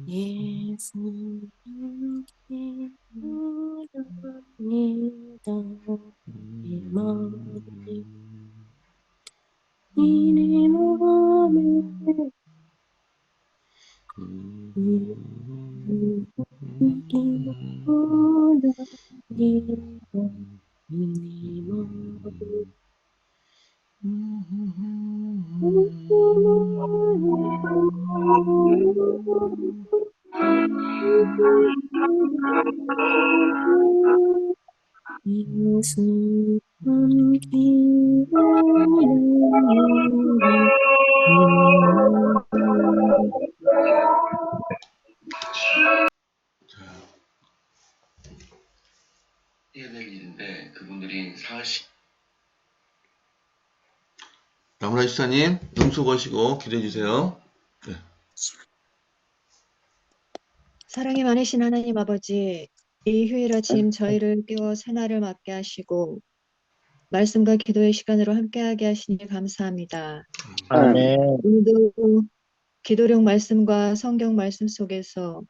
예수님께 기도합니다. 내 마음에 이내 마음에 기도합니다. 이내 마음에 예수 함께하는 해야 될 일인데 그분들이 사실 나무라 집사님 음소 거시고 기도해 주세요. 네. 사랑이 많으신 하나님 아버지, 이 휴일 아침 저희를 깨워 새날을 맞게 하시고 말씀과 기도의 시간으로 함께하게 하시니 감사합니다. 아멘. 오늘도 기도력 말씀과 성경 말씀 속에서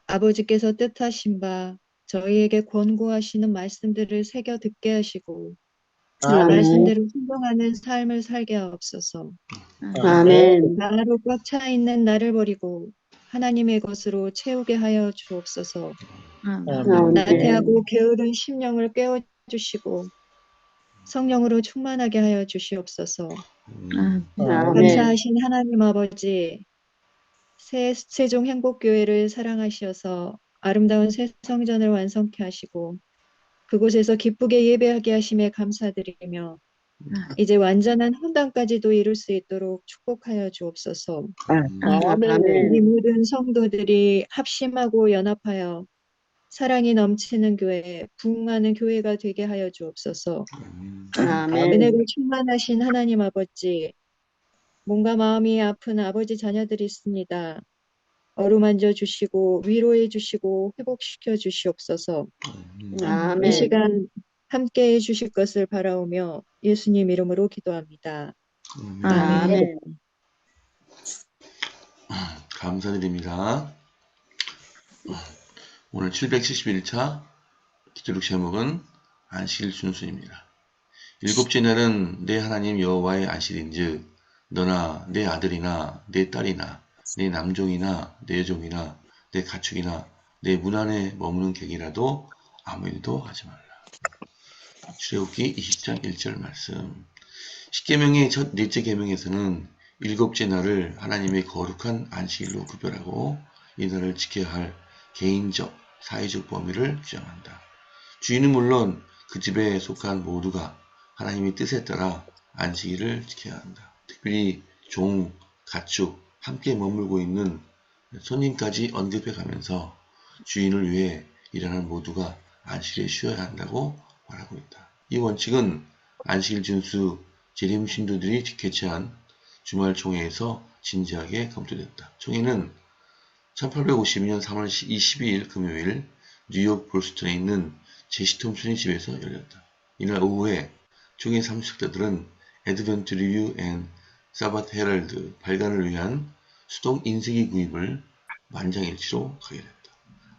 아버지께서 뜻하신 바 저희에게 권고하시는 말씀들을 새겨 듣게 하시고 아멘. 말씀대로 순종하는 삶을 살게 하옵소서. 아멘. 나로 꽉 차 있는 나를 버리고 하나님의 것으로 채우게 하여 주옵소서. 아멘. 나태하고 게으른 심령을 깨워주시고 성령으로 충만하게 하여 주시옵소서. 아멘. 감사하신 하나님 아버지, 세종 행복교회를 사랑하셔서 아름다운 새 성전을 완성케 하시고 그곳에서 기쁘게 예배하게 하심에 감사드리며 이제 완전한 헌당까지도 이룰 수 있도록 축복하여 주옵소서. 우리 모든 성도들이 합심하고 연합하여 사랑이 넘치는 교회, 부흥하는 교회가 되게 하여 주옵소서. 은혜로 충만하신 하나님 아버지, 몸과 마음이 아픈 아버지 자녀들이 있습니다. 어루만져 주시고 위로해 주시고 회복시켜 주시옵소서. 이 시간 함께해 주실 것을 바라오며 예수님 이름으로 기도합니다. 아멘. 감사드립니다. 오늘 771차 기도록 제목은 안식일 준수입니다. 일곱째 날은 내 하나님 여호와의 안식일인즉 너나 내 아들이나 내 딸이나 내 남종이나 내 여종이나 내 가축이나 내 문 안에 머무는 객이라도 아무 일도 하지 말라. 출애굽기 20장 1절 말씀. 십계명의 첫 넷째 계명에서는 일곱째 날을 하나님의 거룩한 안식일로 구별하고 이 날을 지켜야 할 개인적, 사회적 범위를 규정한다. 주인은 물론 그 집에 속한 모두가 하나님의 뜻에 따라 안식일을 지켜야 한다. 특별히 종, 가축, 함께 머물고 있는 손님까지 언급해 가면서 주인을 위해 일하는 모두가 안식일에 쉬어야 한다고 말하고 있다. 이 원칙은 안식일 준수 재림 신도들이 개최한 주말 총회에서 진지하게 검토됐다. 총회는 1852년 3월 22일 금요일 뉴욕 볼스턴에 있는 제시 톰슨의 집에서 열렸다. 이날 오후에 총회 참석자들은 애드벤트 리뷰 앤 사바트 헤럴드 발간을 위한 수동 인쇄기 구입을 만장일치로 가게 됐다.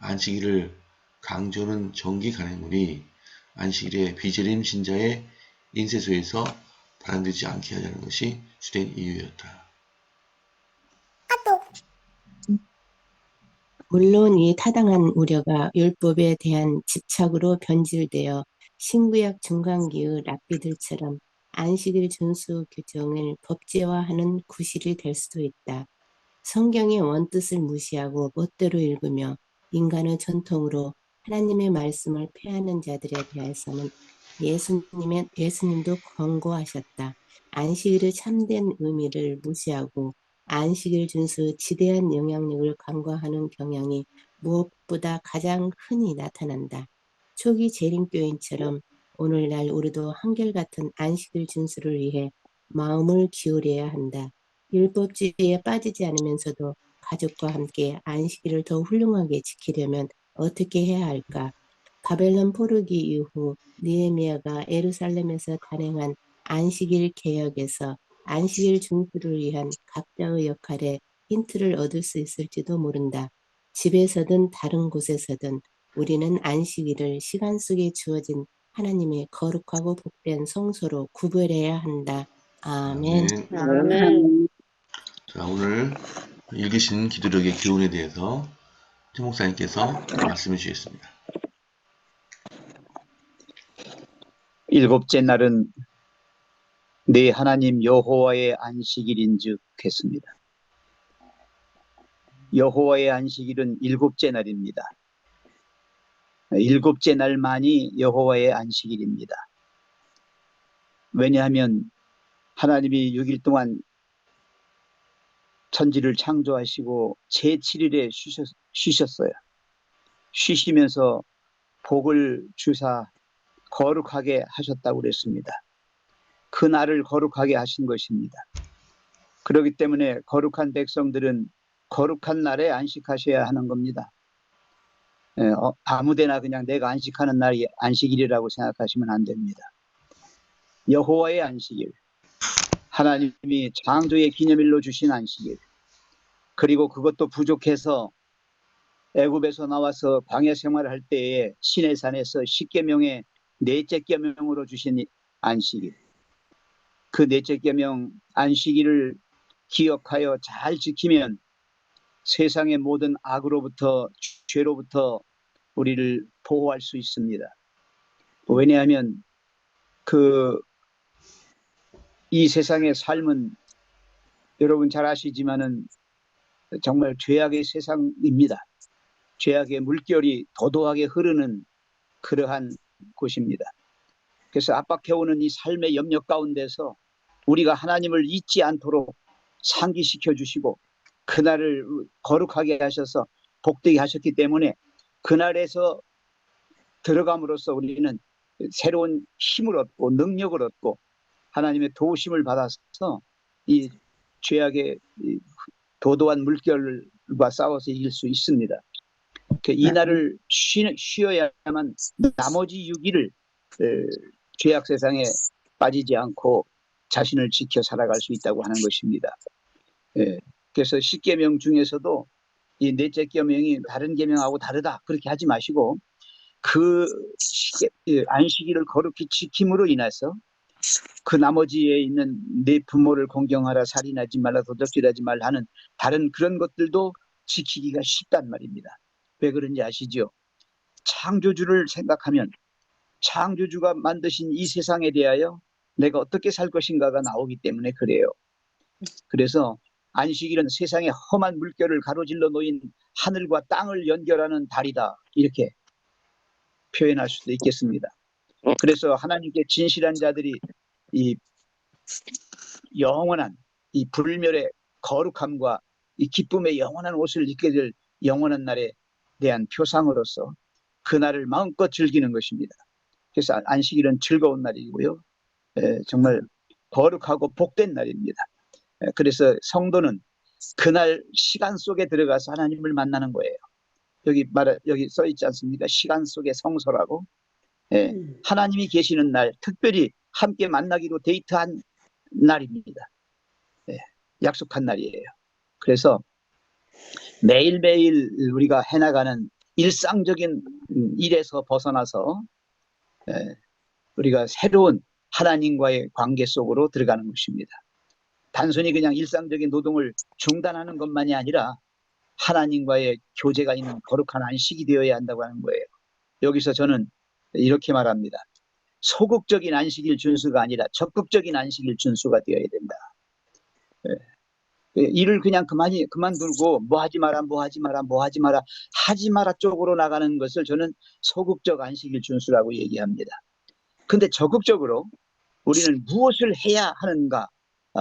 안식일을 강조하는 정기 간행물이 안식일에 비재림 신자의 인쇄소에서 발행되지 않게 하자는 것이 주된 이유였다. 물론 이 타당한 우려가 율법에 대한 집착으로 변질되어 신구약 중간기의 랍비들처럼 안식일 준수 규정을 법제화하는 구실이 될 수도 있다. 성경의 원뜻을 무시하고 멋대로 읽으며 인간의 전통으로 하나님의 말씀을 폐하는 자들에 대해서는 예수님도 권고하셨다. 안식일의 참된 의미를 무시하고 안식일 준수의 지대한 영향력을 간과하는 경향이 무엇보다 가장 흔히 나타난다. 초기 재림교인처럼 오늘날 우리도 한결같은 안식일 준수를 위해 마음을 기울여야 한다. 율법주의에 빠지지 않으면서도 가족과 함께 안식일을 더 훌륭하게 지키려면 어떻게 해야 할까? 바벨론 포르기 이후 느헤미야가 예루살렘에서 단행한 안식일 개혁에서 안식일 준수를 위한 각자의 역할에 힌트를 얻을 수 있을지도 모른다. 집에서든 다른 곳에서든 우리는 안식일을 시간 속에 주어진 하나님의 거룩하고 복된 성소로 구별해야 한다. 아멘. 아멘. 아멘. 자, 오늘 읽으신 기도력의 교훈에 대해서 최 목사님께서 말씀해 주시겠습니다. 일곱째 날은 네 하나님 여호와의 안식일인즉 했습니다. 여호와의 안식일은 일곱째 날입니다. 일곱째 날만이 여호와의 안식일입니다. 왜냐하면 하나님이 6일 동안 천지를 창조하시고 제7일에 쉬셨어요. 쉬시면서 복을 주사 거룩하게 하셨다고 그랬습니다. 그 날을 거룩하게 하신 것입니다. 그렇기 때문에 거룩한 백성들은 거룩한 날에 안식하셔야 하는 겁니다. 아무데나 그냥 내가 안식하는 날이 안식일이라고 생각하시면 안 됩니다. 여호와의 안식일, 하나님이 창조의 기념일로 주신 안식일, 그리고 그것도 부족해서 애굽에서 나와서 광야 생활을 할 때에 시내산에서 십계명의 넷째 계명으로 주신 안식일, 그 넷째 계명 안식일을 기억하여 잘 지키면 세상의 모든 악으로부터, 죄로부터 우리를 보호할 수 있습니다. 왜냐하면 이 세상의 삶은 여러분 잘 아시지만은 정말 죄악의 세상입니다. 죄악의 물결이 도도하게 흐르는 그러한 곳입니다. 그래서 압박해오는 이 삶의 염려 가운데서 우리가 하나님을 잊지 않도록 상기시켜 주시고 그날을 거룩하게 하셔서 복되게 하셨기 때문에 그날에서 들어감으로써 우리는 새로운 힘을 얻고 능력을 얻고 하나님의 도우심을 받아서 이 죄악의 도도한 물결과 싸워서 이길 수 있습니다. 이 날을 쉬어야만 나머지 6일을 죄악 세상에 빠지지 않고 자신을 지켜 살아갈 수 있다고 하는 것입니다. 그래서 십계명 중에서도 이 넷째 계명이 다른 계명하고 다르다 그렇게 하지 마시고 그 안식일을 거룩히 지킴으로 인해서 그 나머지에 있는 내 부모를 공경하라, 살인하지 말라, 도적질하지 말라 하는 다른 그런 것들도 지키기가 쉽단 말입니다. 왜 그런지 아시죠? 창조주를 생각하면 창조주가 만드신 이 세상에 대하여 내가 어떻게 살 것인가가 나오기 때문에 그래요. 그래서 안식일은 세상의 험한 물결을 가로질러 놓인 하늘과 땅을 연결하는 달이다 이렇게 표현할 수도 있겠습니다. 그래서 하나님께 진실한 자들이 이 영원한 이 불멸의 거룩함과 이 기쁨의 영원한 옷을 입게 될 영원한 날에 대한 표상으로서 그 날을 마음껏 즐기는 것입니다. 그래서 안식일은 즐거운 날이고요. 정말 거룩하고 복된 날입니다. 그래서 성도는 그날 시간 속에 들어가서 하나님을 만나는 거예요. 여기 써 있지 않습니까? 시간 속의 성소라고. 하나님이 계시는 날, 특별히 함께 만나기로 데이트한 날입니다. 약속한 날이에요. 그래서 매일매일 우리가 해나가는 일상적인 일에서 벗어나서 우리가 새로운 하나님과의 관계 속으로 들어가는 것입니다. 단순히 그냥 일상적인 노동을 중단하는 것만이 아니라 하나님과의 교제가 있는 거룩한 안식이 되어야 한다고 하는 거예요. 여기서 저는 이렇게 말합니다. 소극적인 안식일 준수가 아니라 적극적인 안식일 준수가 되어야 된다. 일을 그냥 그만두고 뭐 하지 마라 하지 마라 쪽으로 나가는 것을 저는 소극적 안식일 준수라고 얘기합니다. 근데 적극적으로 우리는 무엇을 해야 하는가,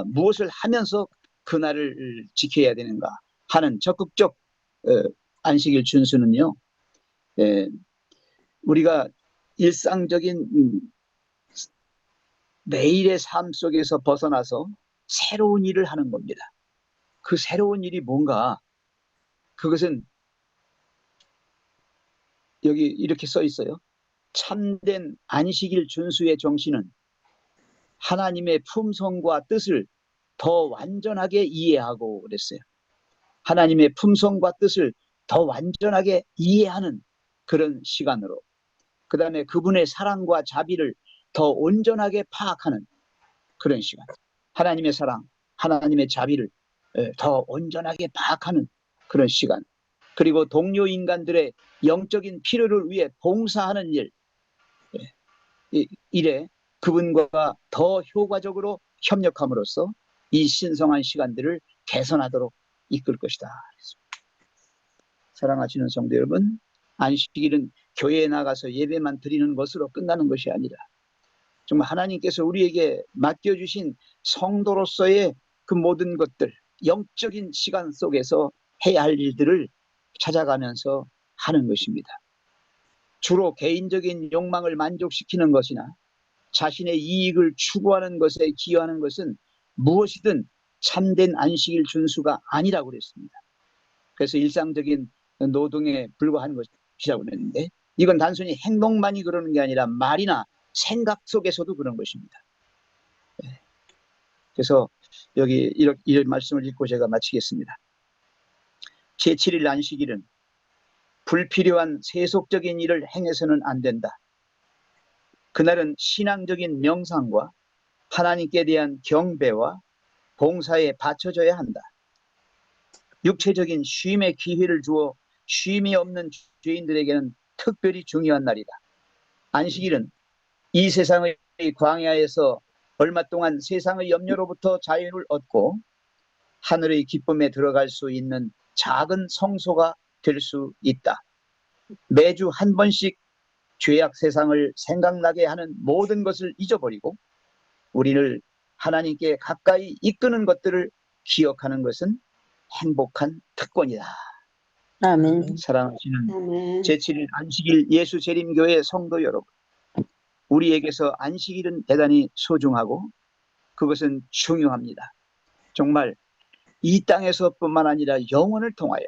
무엇을 하면서 그날을 지켜야 되는가 하는 적극적 안식일 준수는요, 우리가 일상적인 매일의 삶 속에서 벗어나서 새로운 일을 하는 겁니다. 그 새로운 일이 뭔가, 그것은 여기 이렇게 써 있어요. 참된 안식일 준수의 정신은 하나님의 품성과 뜻을 더 완전하게 이해하고 그랬어요. 하나님의 품성과 뜻을 더 완전하게 이해하는 그런 시간으로, 그 다음에 그분의 사랑과 자비를 더 온전하게 파악하는 그런 시간, 하나님의 사랑, 하나님의 자비를 더 온전하게 파악하는 그런 시간, 그리고 동료 인간들의 영적인 필요를 위해 봉사하는 일에 그분과 더 효과적으로 협력함으로써 이 신성한 시간들을 개선하도록 이끌 것이다. 사랑하시는 성도 여러분, 안식일은 교회에 나가서 예배만 드리는 것으로 끝나는 것이 아니라 정말 하나님께서 우리에게 맡겨주신 성도로서의 그 모든 것들, 영적인 시간 속에서 해야 할 일들을 찾아가면서 하는 것입니다. 주로 개인적인 욕망을 만족시키는 것이나 자신의 이익을 추구하는 것에 기여하는 것은 무엇이든 참된 안식일 준수가 아니라고 그랬습니다. 그래서 일상적인 노동에 불과한 것이라고 그랬는데, 이건 단순히 행동만이 그러는 게 아니라 말이나 생각 속에서도 그런 것입니다. 그래서 여기 이런 말씀을 읽고 제가 마치겠습니다. 제7일 안식일은 불필요한 세속적인 일을 행해서는 안 된다. 그날은 신앙적인 명상과 하나님께 대한 경배와 봉사에 바쳐져야 한다. 육체적인 쉼의 기회를 주어 쉼이 없는 죄인들에게는 특별히 중요한 날이다. 안식일은 이 세상의 광야에서 얼마 동안 세상의 염려로부터 자유를 얻고 하늘의 기쁨에 들어갈 수 있는 작은 성소가 될 수 있다. 매주 한 번씩 죄악 세상을 생각나게 하는 모든 것을 잊어버리고 우리를 하나님께 가까이 이끄는 것들을 기억하는 것은 행복한 특권이다. 아멘. 사랑하시는 아멘. 제7일 안식일 예수 재림교회 성도 여러분, 우리에게서 안식일은 대단히 소중하고 그것은 중요합니다. 정말 이 땅에서뿐만 아니라 영원을 통하여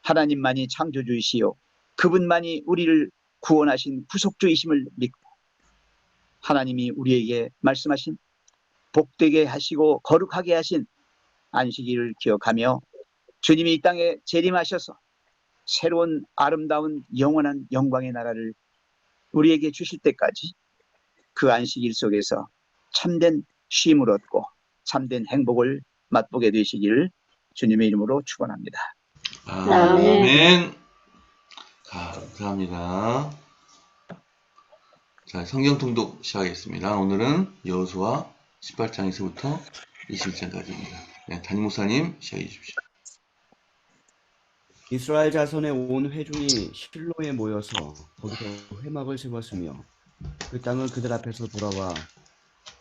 하나님만이 창조주이시요 그분만이 우리를 구원하신 구속주이심을 믿고 하나님이 우리에게 말씀하신 복되게 하시고 거룩하게 하신 안식일을 기억하며 주님이 이 땅에 재림하셔서 새로운 아름다운 영원한 영광의 나라를 우리에게 주실 때까지 그 안식일 속에서 참된 쉼을 얻고 참된 행복을 맛보게 되시기를 주님의 이름으로 축원합니다. 아멘. 감사합니다. 자, 성경 통독 시작하겠습니다. 오늘은 여호수아 18장에서부터 21장까지입니다. 네, 담임 목사님 시작해 주십시오. 이스라엘 자손의 온 회중이 실로에 모여서 거기서 회막을 세웠으며 그 땅을 그들 앞에서 돌아와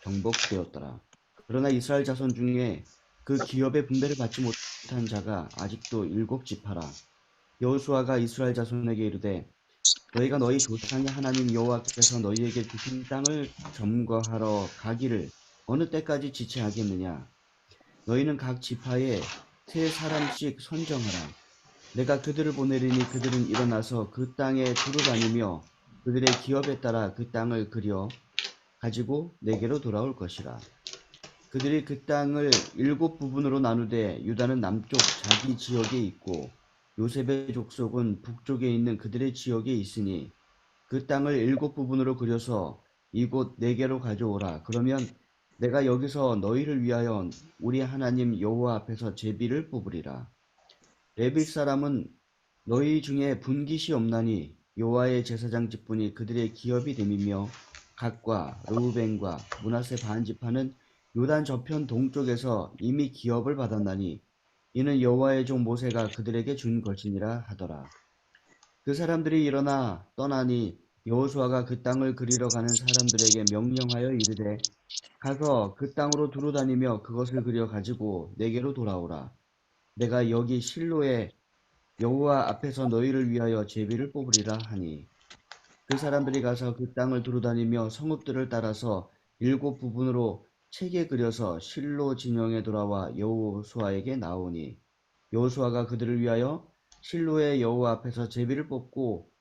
정복되었더라. 그러나 이스라엘 자손 중에 그 기업의 분배를 받지 못한 자가 아직도 7지파라. 여호수아가 이스라엘 자손에게 이르되 너희가 너희 조상의 하나님 여호와께서 너희에게 주신 땅을 점거하러 가기를 어느 때까지 지체하겠느냐. 너희는 각 지파에 3사람씩 선정하라. 내가 그들을 보내리니 그들은 일어나서 그 땅에 두루 다니며 그들의 기업에 따라 그 땅을 그려 가지고 내게로 돌아올 것이라. 그들이 그 땅을 7부분으로 나누되 유다는 남쪽 자기 지역에 있고 요셉의 족속은 북쪽에 있는 그들의 지역에 있으니 그 땅을 7부분으로 그려서 이곳 내게로 가져오라. 그러면 내가 여기서 너희를 위하여 우리 하나님 여호와 앞에서 제비를 뽑으리라. 레위 사람은 너희 중에 분깃이 없나니 여호와의 제사장 직분이 그들의 기업이 됨이며 gad과 르우벤과 므낫세 반지파는 요단 저편 동쪽에서 이미 기업을 받았나니 이는 여호와의 종 모세가 그들에게 준 것이니라 하더라. 그 사람들이 일어나 떠나니 여호수아가 그 땅을 그리러 가는 사람들에게 명령하여 이르되 가서 그 땅으로 두루 다니며 그것을 그려 가지고 내게로 돌아오라. 내가 여기 실로에 여호와 앞에서 너희를 위하여 제비를 뽑으리라 하니 그 사람들이 가서 그 땅을 두루 다니며 성읍들을 따라서 7부분으로 책에 그려서 실로 진영에 돌아와 여호수아에게 나오니 여호수아가 그들을 위하여 실로의 여호와 앞에서 제비를 뽑고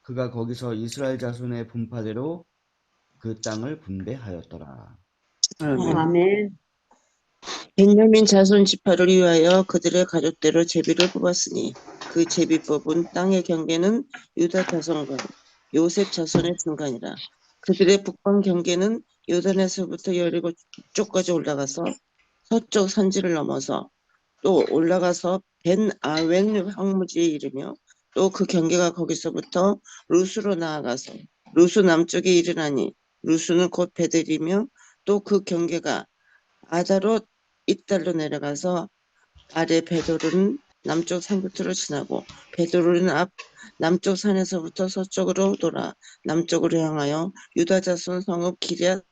그가 거기서 이스라엘 자손의 분파대로 그 땅을 분배하였더라. 아멘. 베냐민 자손 지파를 위하여 그들의 가족대로 제비를 뽑았으니 그 제비법은 땅의 경계는 유다 자손과 요셉 자손의 중간이라. 그들의 북방 경계는 요단에서부터 여리고 쪽까지 올라가서 서쪽 산지를 넘어서 또 올라가서 벤 아웬 황무지에 이르며 또 그 경계가 거기서부터 루스로 나아가서 루스 남쪽에 이르나니 루스는 곧 베델이며 또 그 경계가 아다롯 이달로 내려가서 아래 베돌은 남쪽 산 끝으로 지나고 베돌은 앞 남쪽 산에서부터 서쪽으로 돌아 남쪽으로 향하여 유다 자손 성읍 기럇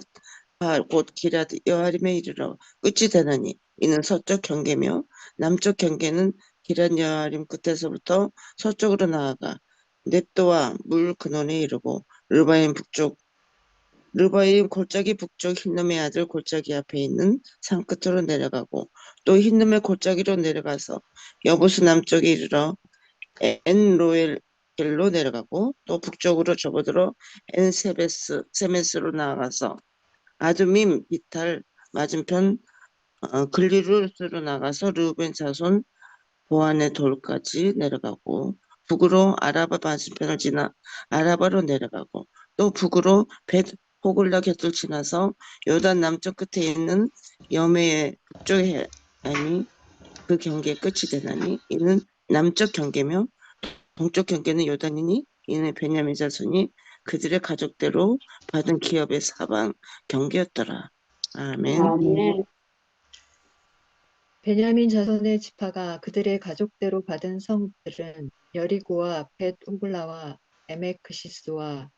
곧 기럇 여아림에 이르러 끝이 되나니 이는 서쪽 경계며 남쪽 경계는 기럇 여아림 끝에서부터 서쪽으로 나아가 넵도와 물 근원에 이르고 르바임 골짜기 북쪽 흰놈의 아들 골짜기 앞에 있는 산 끝으로 내려가고 또 흰놈의 골짜기로 내려가서 여부스 남쪽에 이르러 엔로엘길로 내려가고 또 북쪽으로 접어들어 세메스로 나아가서 아두밈 비탈 맞은편 글리루스로 나가서 르우벤 자손 보안의 돌까지 내려가고 북으로 아라바 맞은편을 지나 아라바로 내려가고 또 북으로 벳 호글라 곁을 지나서 요단 남쪽 끝에 있는 여메의 북쪽에 아니 그 경계 끝이 되나니 이는 남쪽 경계며 동쪽 경계는 요단이니 이는 베냐민 자손이 그들의 가족대로 받은 기업의 사방 경계였더라. 아멘. 아멘. 베냐민 자손의 지파가 그들의 가족대로 받은 성들은 여리고와 벳 호글라와 에메크시스와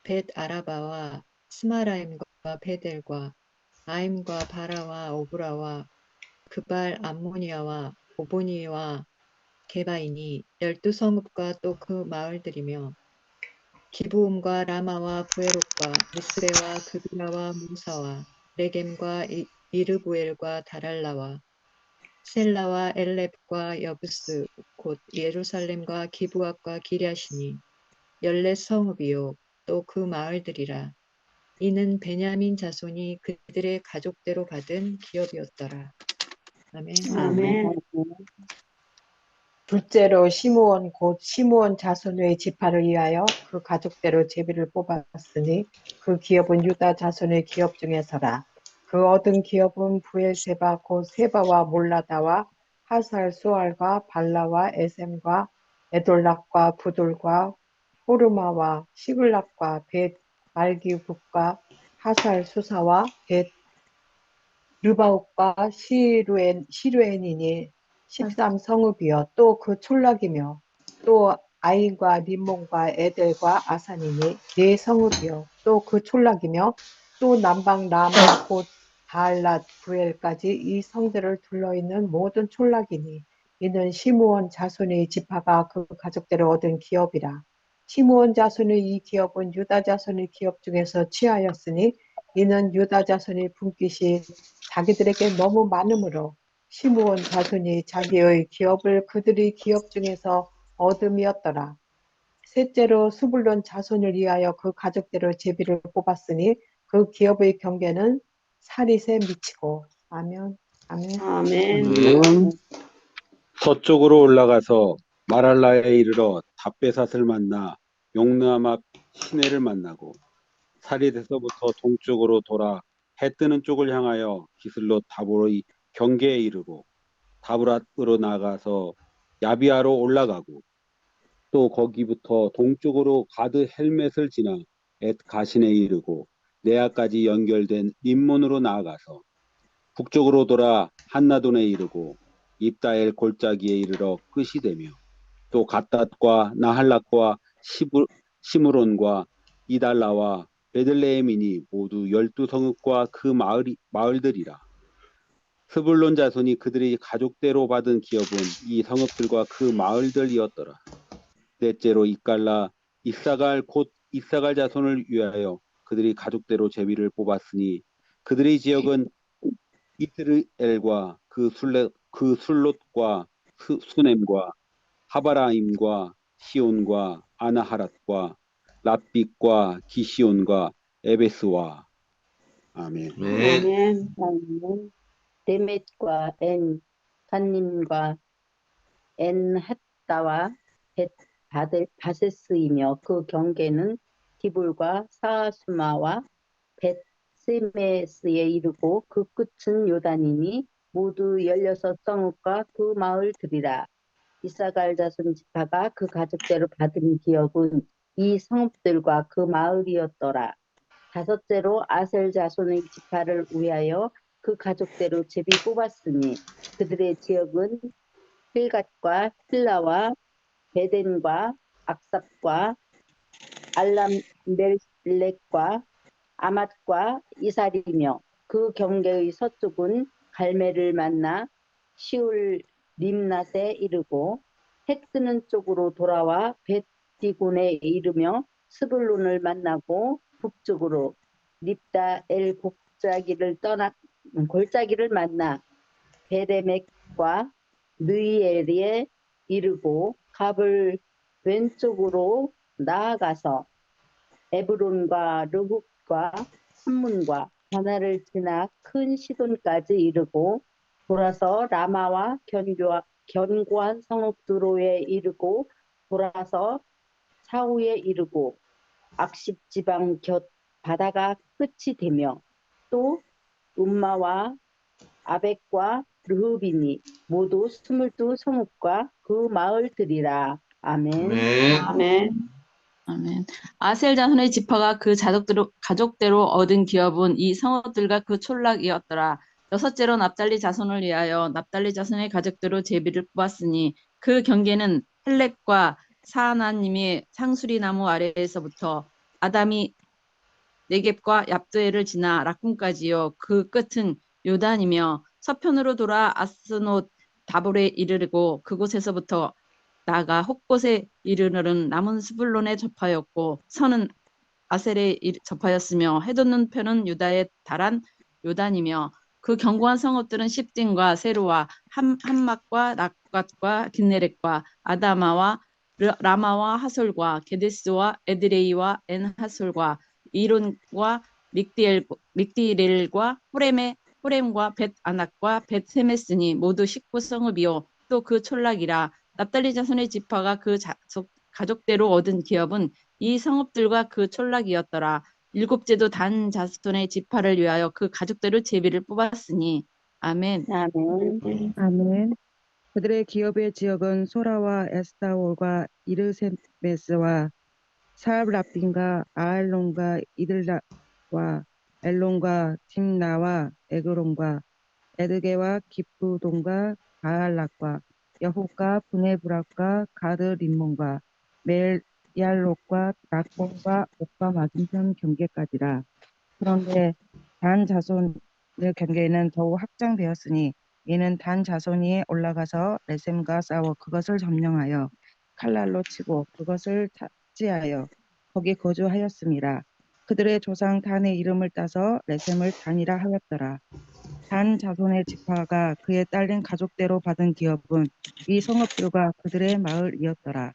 벳 아라바와 스마라임과 베델과 아임과 바라와 오브라와 그발 암모니아와 오보니와 게바이니 12성읍과 또 그 마을들이며 기브온과 라마와 부에롯과 미스레와 그비라와 무사와 레겜과 이르부엘과 다랄라와 셀라와 엘렙과 여부스 곧 예루살렘과 기브앗과 기랴시니 14성읍이요 또 그 마을들이라. 이는 베냐민 자손이 그들의 가족대로 받은 기업이었더라. 아멘. 아멘. 둘째로 시므온 곧 시므온 자손의 지파를 위하여 그 가족대로 제비를 뽑았으니 그 기업은 유다 자손의 기업 중에서라. 그 얻은 기업은 부엘세바 곧 세바와 몰라다와 하살 수알과 발라와 에셈과 에돌락과 부돌과 호르마와 시글락과 벳 말기국과 하살 수사와 벳 르바옥과 시루엔이니 13성읍이요 또 그 촌락이며 또 아인과 림몬과 에델과 아산이니 4성읍이요 또 그 촌락이며 또 남방 라마 곧 바알랏 부엘까지 이 성들을 둘러있는 모든 촌락이니 이는 시므온 자손의 지파가 그 가족대로 얻은 기업이라. 시므온 자손의 이 기업은 유다 자손의 기업 중에서 취하였으니 이는 유다 자손의 분깃이 자기들에게 너무 많으므로 시므온 자손이 자기의 기업을 그들의 기업 중에서 얻음이었더라. 셋째로 스불론 자손을 위하여 그 가족대로 제비를 뽑았으니 그 기업의 경계는 사릿에 미치고. 아멘. 아멘. 아멘. 서쪽으로 올라가서 마랄라에 이르러 답베삿을 만나 용르암 앞 시내를 만나고 사릿에서부터 동쪽으로 돌아 해 뜨는 쪽을 향하여 기슬롯 다볼의 경계에 이르고 다브랏으로 나가서 야비아로 올라가고 또 거기부터 동쪽으로 가드 헬멧을 지나 엣 가신에 이르고 네아까지 연결된 림몬으로 나아가서 북쪽으로 돌아 한나돈에 이르고 입다엘 골짜기에 이르러 끝이 되며 또 갓닷과 나할락과 시므론과 이달라와 베들레헴이니 모두 12성읍과 그 마을들이라. 스불론 자손이 그들의 가족대로 받은 기업은 이 성읍들과 그 마을들이었더라. 넷째로 이깔라 이사갈 곧 이사갈 자손을 위하여 그들이 가족대로 제비를 뽑았으니 그들의 지역은 이스르엘과 그 술롯과 수넴과 하바라임과 시온과 아나하랏과 랍빅과 기시온과 에베스와. 아멘. 아멘. 데мет과 엔 간님과 엔 에스다와 바세스이며 그 경계는 디불과 사하수마와 벳세메스에 이르고 그 끝은 요단이니 모두 16성읍과 그 마을들이라. 이사갈 자손 지파가 그 가족대로 받은 기업은 이 성읍들과 그 마을이었더라. 다섯째로 아셀 자손의 지파를 위하여 그 가족대로 제비 뽑았으니 그들의 지역은 힐갓과 힐라와 베덴과 악삽과 알람멜렉과 아맛과 이살이며 그 경계의 서쪽은 갈멜을 만나 시울 림낫에 이르고 해 뜨는 쪽으로 돌아와 벳디곤에 이르며 스불론을 만나고 북쪽으로 립다 엘 골짜기를 만나 베레멕과 느이엘에 이르고 갑을 왼쪽으로 나아가서 에브론과 르굽과 함문과 바나를 지나 큰 시돈까지 이르고 돌아서 라마와 견고한 성읍 두로에 이르고 돌아서 사우에 이르고 악십 지방 곁 바다가 끝이 되며 또 음마와 아벡과 르흐비니 모두 22성읍과 그 마을들이라. 아멘. 네. 아멘. 아멘. 아셀 자손의 지파가 그 가족대로 얻은 기업은 이 성읍들과 그 촌락이었더라. 여섯째로 납달리 자손을 위하여 납달리 자손의 가족대로 제비를 뽑았으니 그 경계는 헬렉과 사하나님의 상수리 나무 아래에서부터 아담이 네겝과 얍두엘을 지나 락군까지요. 그 끝은 요단이며 서편으로 돌아 아스노 다볼에 이르르고 그곳에서부터 나가 헛곳에 이르르는 남은 스불론에 접하였고 서는 아셀에 접하였으며 해돋는 편은 유다에 달한 요단이며 그 견고한 성읍들은 십딘과 세루와 함막과 락갓과 긴네렛과 아다마와 라마와 하솔과 게데스와 에드레이와 엔하솔과 이론과 믹디엘과 호렘과 벳아낙과 벳세메스니 모두 19성읍이요 또 그 촌락이라. 납달리 자손의 지파가 그 가족대로 얻은 기업은 이 성읍들과 그 촌락이었더라. 일곱째도 단 자손의 지파를 위하여 그 가족대로 제비를 뽑았으니. 아멘. 아멘. 아멘. 그들의 기업의 지역은 소라와 에스타올과 이르세메스와 사압라빈과 아알론과 이들라와 엘론과 tim나와 에그론과 에드게와 기프돈과 바알락과 여홉과 브네브락과 가드 림몬과 멜얄롯과 락본과 옥과 맞은편 경계까지라. 그런데 단 자손의 경계는 더욱 확장되었으니 이는 단 자손이 올라가서 레셈과 싸워 그것을 점령하여 칼날로 치고 그것을 차지하여 거기 거주하였음이라. 그들의 조상 단의 이름을 따서 레셈을 단이라 하였더라. 단 자손의 지파가 그에 딸린 가족대로 받은 기업은 이 성읍들과 그들의 마을이었더라.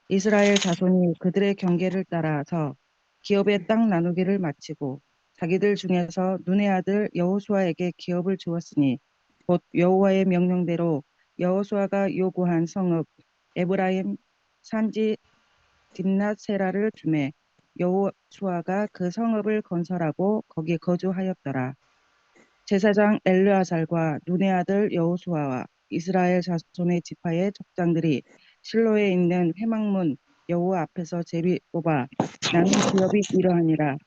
이스라엘 자손이 그들의 경계를 따라서 기업의 땅 나누기를 마치고 자기들 중에서 눈의 아들 여호수아에게 기업을 주었으니 곧 여호와의 명령대로 여호수아가 요구한 성읍 에브라임 산지 딥낫세라를 주매 여호수아가 그 성읍을 건설하고 거기 거주하였더라. 제사장 엘르아살과 눈의 아들 여호수아와 이스라엘 자손의 지파의 족장들이 실로에 있는 회막문 여호와 앞에서 제비 뽑아 나눈 기업이 이러하니라.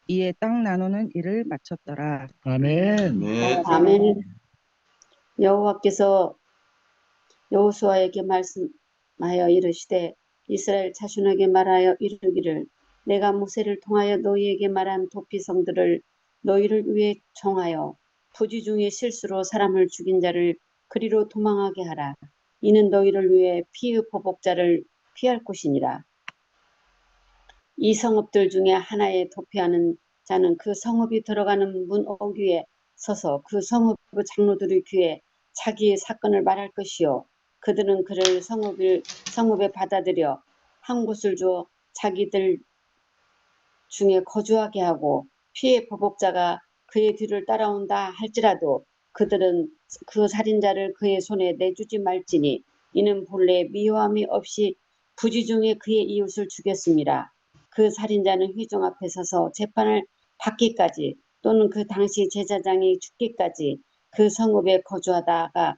이에 땅 나누는 일을 마쳤더라. 아멘. 네. 아멘. 여호와께서 여호수아에게 말씀하여 이르시되 이스라엘 자손에게 말하여 이르기를 내가 모세를 통하여 너희에게 말한 도피성들을 너희를 위해 정하여 부지 중에 실수로 사람을 죽인 자를 그리로 도망하게 하라. 이는 너희를 위해 피의 보복자를 피할 곳이니라. 이 성읍들 중에 하나에 도피하는 자는 그 성읍이 들어가는 문 어귀에 서서 그 성읍의 장로들의 귀에 자기의 사건을 말할 것이요 그들은 그를 성읍에 받아들여 한 곳을 주어 자기들 중에 거주하게 하고 피의 보복자가 그의 뒤를 따라온다 할지라도 그들은 그 살인자를 그의 손에 내주지 말지니 이는 본래 미워함이 없이 부지 중에 그의 이웃을 죽였습니다. 그 살인자는 회중 앞에 서서 재판을 받기까지 또는 그 당시 제사장이 죽기까지 그 성읍에 거주하다가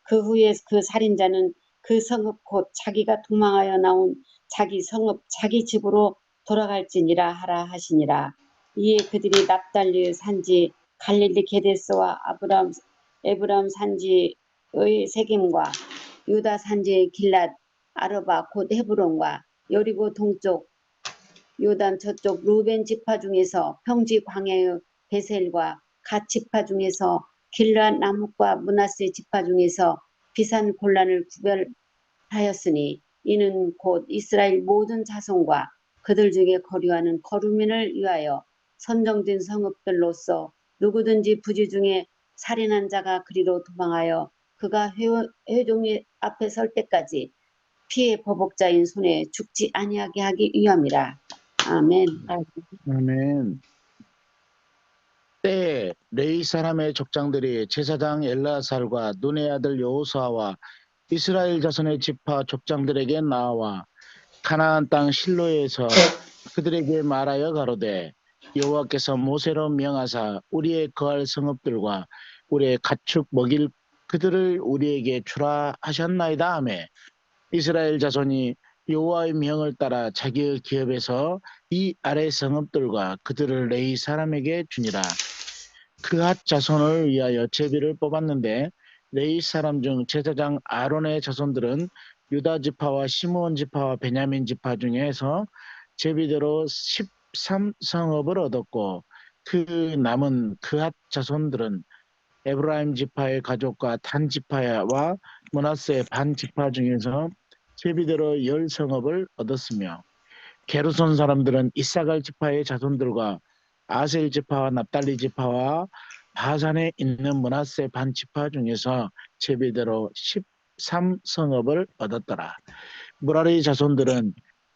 그 후에 그 살인자는 그 성읍 곧 자기가 도망하여 나온 자기 성읍 자기 집으로 돌아갈지니라 하라 하시니라. 이에 그들이 납달리 산지 갈릴리 게데스와 에브람 산지의 세겜과 유다 산지의 길랏 아르바 곧 헤브론과 여리고 동쪽 요단 저쪽 루벤 지파 중에서 평지 광야의 베셀과 갓 지파 중에서 길랏 나뭇과 므낫세 지파 중에서 비산 골란을 구별하였으니 이는 곧 이스라엘 모든 자손과 그들 중에 거류하는 거류민을 위하여 선정된 성읍들로서 누구든지 부지 중에 살인한 자가 그리로 도망하여 그가 회종의 앞에 설 때까지 피해 보복자인 손에 죽지 아니하게 하기 위함이라. 아멘. 아멘. 때에 레위 사람의 족장들이 제사장 엘라살과 눈의 아들 여호수아와 이스라엘 자손의 지파 족장들에게 나와 가나안 땅 실로에서 그들에게 말하여 가로되 여호와께서 모세로 명하사 우리의 거할 성읍들과 우리의 가축 먹일 그들을 우리에게 주라 하셨나이다 하매 이스라엘 자손이 여호와의 명을 따라 자기의 기업에서 이 아래 성읍들과 그들을 레위 사람에게 주니라. 그핫 자손을 위하여 제비를 뽑았는데 레위 사람 중 제사장 아론의 자손들은 유다 지파와 시므온 지파와 베냐민 지파 중에서 제비대로 13성읍을 얻었고 그 남은 그핫 자손들은 에브라임 지파의 가족과 단 지파와 므낫세 반 지파 중에서 제비대로 10성읍을 얻었으며 게르손 사람들은 이사갈 지파의 자손들과 아셀 지파와 납달리 지파와 바산에 있는 므낫세 반 지파 중에서 제비대로 13성읍을 얻었더라. 무라리 자손들은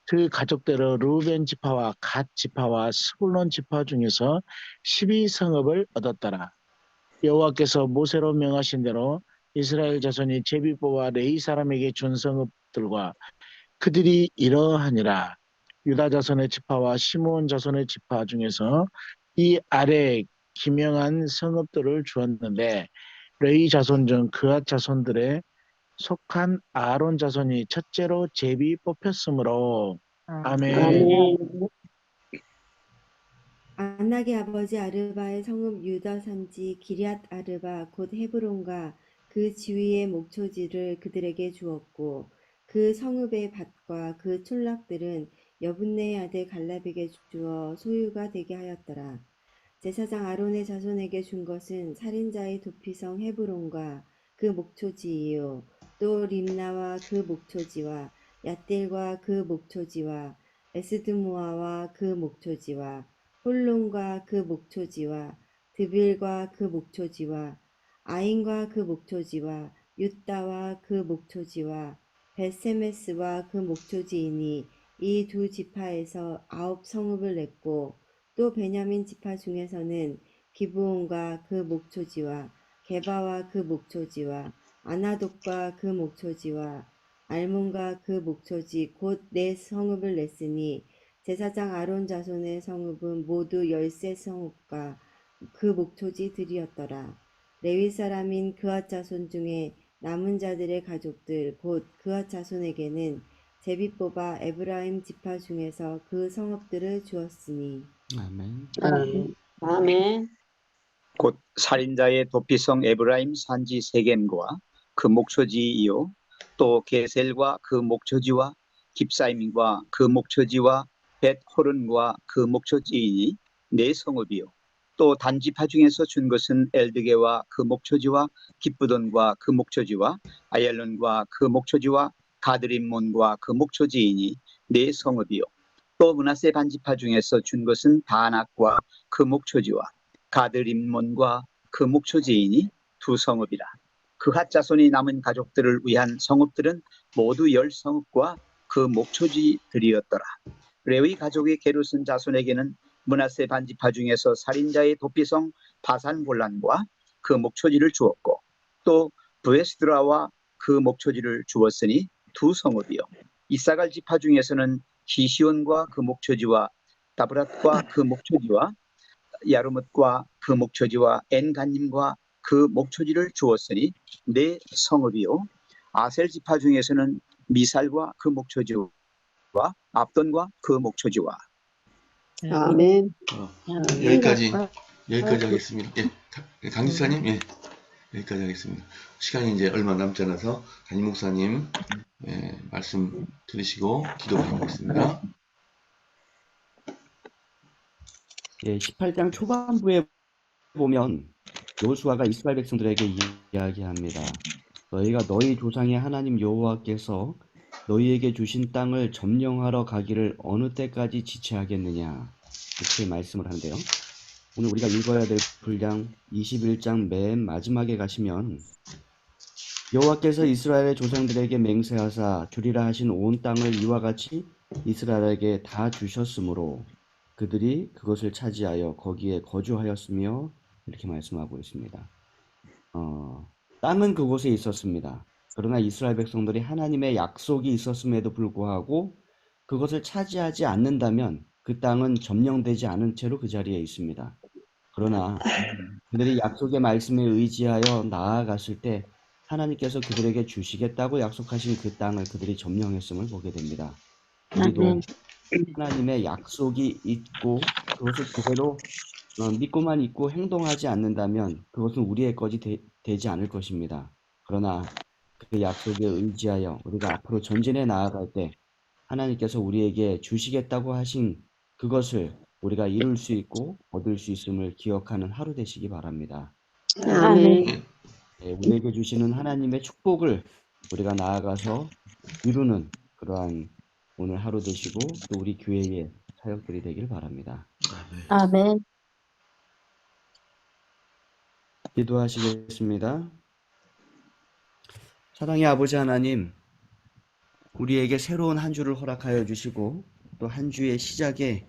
그 가족대로 루벤 지파와 갓 지파와 스불론 지파 중에서 12성읍을 얻었더라. 여호와께서 모세로 명하신 대로 이스라엘 자손이 제비 뽑아 레위 사람에게 준 성읍들과 그들이 이러하니라. 유다 자손의 지파와 시므온 자손의 지파 중에서 이 아래 기명한 성읍들을 주었는데 레위 자손 중 그앗 자손들의 속한 아론 자손이 첫째로 제비 뽑혔으므로 아멘. 아멘. 안락의 아버지 아르바의 성읍 유다 산지 기럇 아르바 곧 헤브론과 그 지위의 목초지를 그들에게 주었고 그 성읍의 밭과 그 촌락들은 여분네의 아들 갈렙에게 주어 소유가 되게 하였더라. 제사장 아론의 자손에게 준 것은 살인자의 도피성 헤브론과 그 목초지이요 또 림나와 그 목초지와 얏딜과 그 목초지와 에스드모아와 그 목초지와 홀론과 그 목초지와 드빌과 그 목초지와 아인과 그 목초지와 윳다와 그 목초지와 벳세메스와 그 목초지이니 이 두 지파에서 9성읍을 냈고 또 베냐민 지파 중에서는 기브온과 그 목초지와 게바와 그 목초지와 아나돗과 그 목초지와 알몬과 그 목초지 곧 4성읍을 냈으니 제사장 아론 자손의 성읍은 모두 13성읍과 그 목초지들이었더라. 레위 사람인 그앗 자손 중에 남은 자들의 가족들 곧 그앗 자손에게는 제비 뽑아 에브라임 지파 중에서 그 성읍들을 주었으니 아멘. 아멘. 곧 살인자의 도피성 에브라임 산지 세겜과 그 목초지이요 또 게셀과 그 목초지와 깁사임과 그 목초지와 벳호른과 그 목초지이니 4성읍이요 또 단지파 중에서 준 것은 엘드게와 그 목초지와 기브돈과 그 목초지와 아얄론과 그 목초지와 가드림몬과 그 목초지이니 4성읍이요 또 므낫세 반지파 중에서 준 것은 바낙과 그 목초지와 가드림몬과 그 목초지이니 2성읍이라. 그핫 자손이 남은 가족들을 위한 성읍들은 모두 10성읍과 그 목초지들이었더라. 레위 가족의 게르손 자손에게는 므낫세 반지파 중에서 살인자의 도피성 바산 골란과 그 목초지를 주었고 또 브에스드라와 그 목초지를 주었으니 두 성읍이요. 이사갈 지파 중에서는 기시온과 그 목초지와 다브랏과 그 목초지와 야르뭇과 그 목초지와 엔간님과 그 목초지를 주었으니 네 성읍이요. 아셀 지파 중에서는 미살과 그 목초지와 압돈과 그 목초지와. 아멘. 여기까지 하겠습니다. 예, 강지사님, 예, 여기까지 하겠습니다. 시간이 이제 얼마 남지 않아서 담임 목사님 말씀 들으시고 기도 드리겠습니다. 예, 18장 초반부에 보면 여호수아가 이스라엘 백성들에게 이야기합니다. 너희가 너희 조상의 하나님 여호와께서 너희에게 주신 땅을 점령하러 가기를 어느 때까지 지체하겠느냐, 이렇게 말씀을 하는데요. 오늘 우리가 읽어야 될 분량 21장 맨 마지막에 가시면 여호와께서 이스라엘의 조상들에게 맹세하사 주리라 하신 온 땅을 이와 같이 이스라엘에게 다 주셨으므로 그들이 그것을 차지하여 거기에 거주하였으며, 이렇게 말씀하고 있습니다. 땅은 그곳에 있었습니다. 그러나 이스라엘 백성들이 하나님의 약속이 있었음에도 불구하고 그것을 차지하지 않는다면 그 땅은 점령되지 않은 채로 그 자리에 있습니다. 그러나 그들이 약속의 말씀에 의지하여 나아갔을 때 하나님께서 그들에게 주시겠다고 약속하신 그 땅을 그들이 점령했음을 보게 됩니다. 우리도 하나님의 약속이 있고 그것을 그대로 믿고만 있고 행동하지 않는다면 그것은 우리의 것이 되지 않을 것입니다. 그러나 그 약속에 의지하여 우리가 앞으로 전진해 나아갈 때 하나님께서 우리에게 주시겠다고 하신 그것을 우리가 이룰 수 있고 얻을 수 있음을 기억하는 하루 되시기 바랍니다. 아멘. 우리에게 주시는 하나님의 축복을 우리가 나아가서 이루는 그러한 오늘 하루 되시고 또 우리 교회의 사역들이 되길 바랍니다. 아멘. 기도하시겠습니다. 사랑의 아버지 하나님, 우리에게 새로운 한 주를 허락하여 주시고 또 한 주의 시작에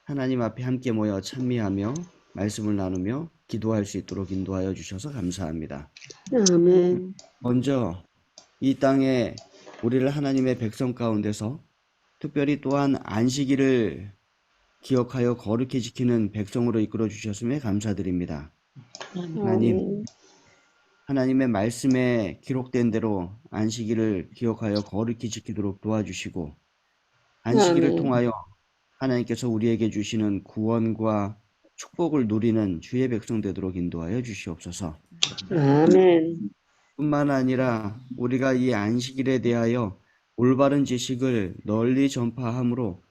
하나님 앞에 함께 모여 찬미하며 말씀을 나누며 기도할 수 있도록 인도하여 주셔서 감사합니다. 아멘. 먼저 이 땅에 우리를 하나님의 백성 가운데서 특별히 또한 안식일을 기억하여 거룩히 지키는 백성으로 이끌어 주셨음에 감사드립니다. 하나님, 하나님의 말씀에 기록된 대로 안식일을 기억하여 거룩히 지키도록 도와주시고 안식일을 통하여 하나님께서 우리에게 주시는 구원과 축복을 누리는 주의 백성 되도록 인도하여 주시옵소서. 아멘. 뿐만 아니라 우리가 이 안식일에 대하여 올바른 지식을 널리 전파함으로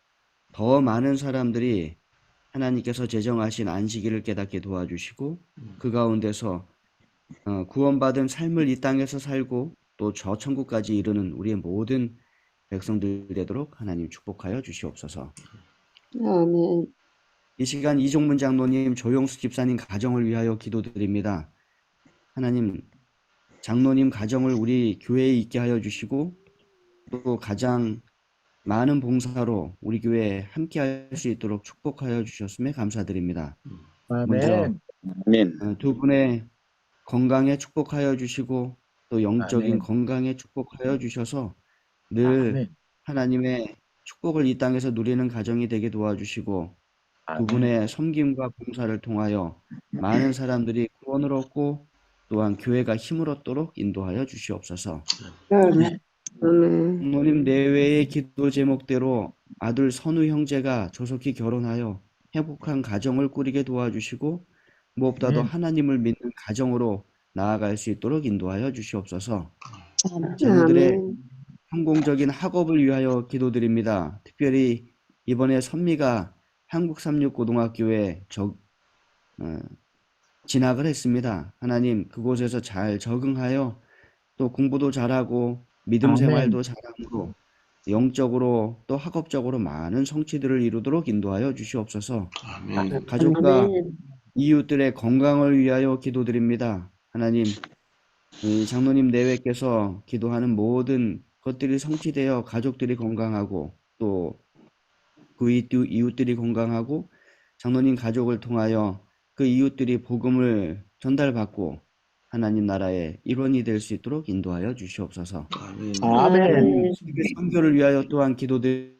더 많은 사람들이 하나님께서 제정하신 안식일을 깨닫게 도와주시고 그 가운데서 구원받은 삶을 이 땅에서 살고 또 저 천국까지 이르는 우리의 모든 백성들 되도록 하나님 축복하여 주시옵소서. 아멘. 이 시간 이종문 장로님, 조용수 집사님 가정을 위하여 기도드립니다. 하나님, 장로님 가정을 우리 교회에 있게 하여 주시고 또 가장 많은 봉사로 우리 교회에 함께 할 수 있도록 축복하여 주셨음에 감사드립니다. 먼저 두 분의 건강에 축복하여 주시고 또 영적인 건강에 축복하여 주셔서 늘 하나님의 축복을 이 땅에서 누리는 가정이 되게 도와주시고 두 분의 섬김과 봉사를 통하여 많은 사람들이 구원을 얻고 또한 교회가 힘을 얻도록 인도하여 주시옵소서. 부모님 내외의 기도 제목대로 아들 선우 형제가 조속히 결혼하여 행복한 가정을 꾸리게 도와주시고 무엇보다도 하나님을 믿는 가정으로 나아갈 수 있도록 인도하여 주시옵소서. 자녀들의 성공적인 학업을 위하여 기도드립니다. 특별히 이번에 선미가 한국삼육고등학교에 진학을 했습니다. 하나님, 그곳에서 잘 적응하여 또 공부도 잘하고 믿음 생활도 잘함으로 영적으로 또 학업적으로 많은 성취들을 이루도록 인도하여 주시옵소서. 가족과 이웃들의 건강을 위하여 기도드립니다. 하나님, 장로님 내외께서 기도하는 모든 것들이 성취되어 가족들이 건강하고 또 그 이웃들이 건강하고 장로님 가족을 통하여 그 이웃들이 복음을 전달받고 하나님 나라의 일원이 될 수 있도록 인도하여 주시옵소서. 아멘. 아멘. 선교를 위하여 또한 기도드립니다.